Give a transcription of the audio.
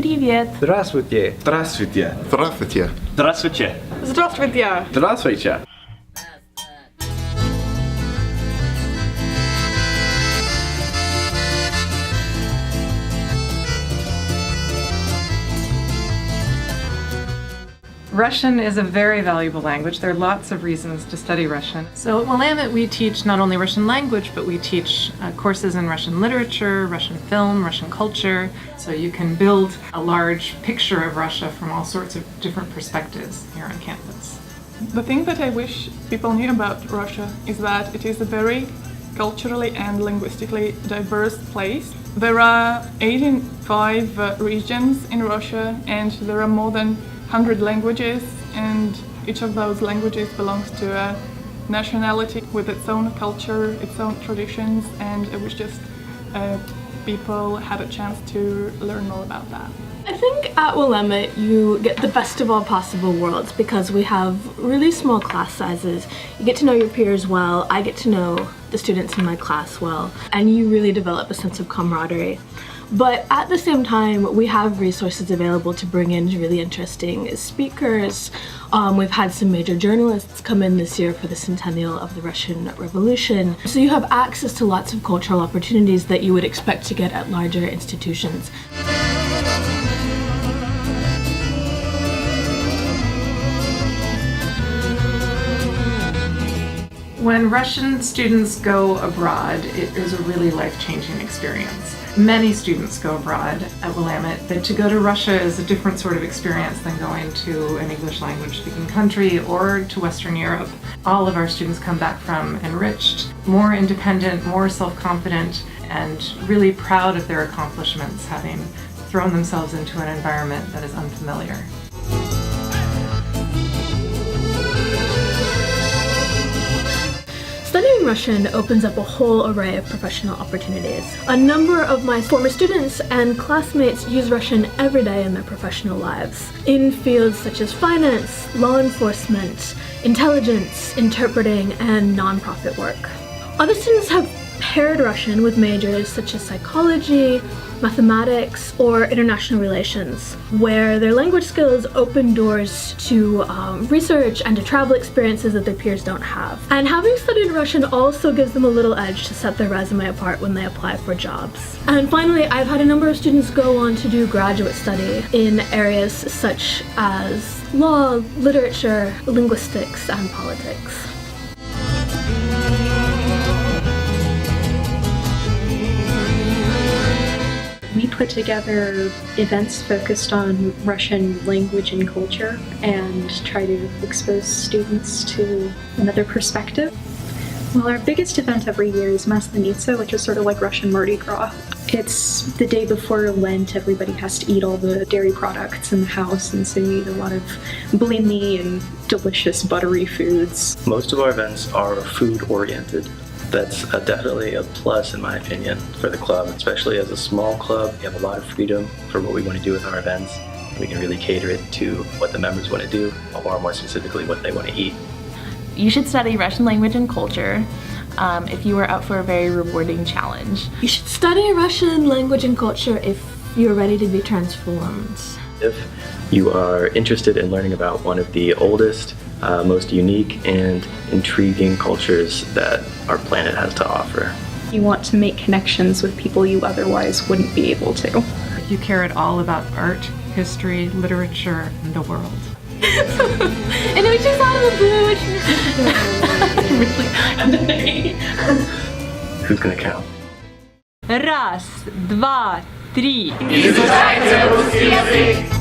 Привет. Здравствуйте. Здравствуйте. Здравствуйте. Здравствуйте. Здравствуйте. Здравствуйте. Russian is a very valuable language. There are lots of reasons to study Russian. So at Willamette we teach not only Russian language, but we teach courses in Russian literature, Russian film, Russian culture. So you can build a large picture of Russia from all sorts of different perspectives here on campus. The thing that I wish people knew about Russia is that it is a very culturally and linguistically diverse place. There are 85 regions in Russia, and there are more than 100 languages, and each of those languages belongs to a nationality with its own culture, its own traditions, and it was just people had a chance to learn more about that. I think at Willamette you get the best of all possible worlds because we have really small class sizes. You get to know your peers well, I get to know the students in my class well, and you really develop a sense of camaraderie. But at the same time, we have resources available to bring in really interesting speakers. We've had some major journalists come in this year for the centennial of the Russian Revolution. So you have access to lots of cultural opportunities that you would expect to get at larger institutions. When Russian students go abroad, it is a really life-changing experience. Many students go abroad at Willamette, but to go to Russia is a different sort of experience than going to an English language speaking country or to Western Europe. All of our students come back from enriched, more independent, more self-confident, and really proud of their accomplishments, having thrown themselves into an environment that is unfamiliar. Studying Russian opens up a whole array of professional opportunities. A number of my former students and classmates use Russian every day in their professional lives, in fields such as finance, law enforcement, intelligence, interpreting, and nonprofit work. Other students have paired Russian with majors such as psychology, mathematics, or international relations, where their language skills open doors to research and to travel experiences that their peers don't have. And having studied Russian also gives them a little edge to set their resume apart when they apply for jobs. And finally, I've had a number of students go on to do graduate study in areas such as law, literature, linguistics, and politics. We put together events focused on Russian language and culture and try to expose students to another perspective. Well, our biggest event every year is Maslenitsa, which is sort of like Russian Mardi Gras. It's the day before Lent. Everybody has to eat all the dairy products in the house, and so you eat a lot of blini and delicious buttery foods. Most of our events are food-oriented. That's definitely a plus, in my opinion, for the club. Especially as a small club, we have a lot of freedom for what we want to do with our events. We can really cater it to what the members want to do, or more specifically, what they want to eat. You should study Russian language and culture if you are up for a very rewarding challenge. You should study Russian language and culture if you're ready to be transformed. If you are interested in learning about one of the oldest, most unique and intriguing cultures that our planet has to offer. You want to make connections with people you otherwise wouldn't be able to. If you care at all about art, history, literature, and the world. And it was just out of the blue. Really? Who's gonna count? Раз, два, три. Изучайте русский язык!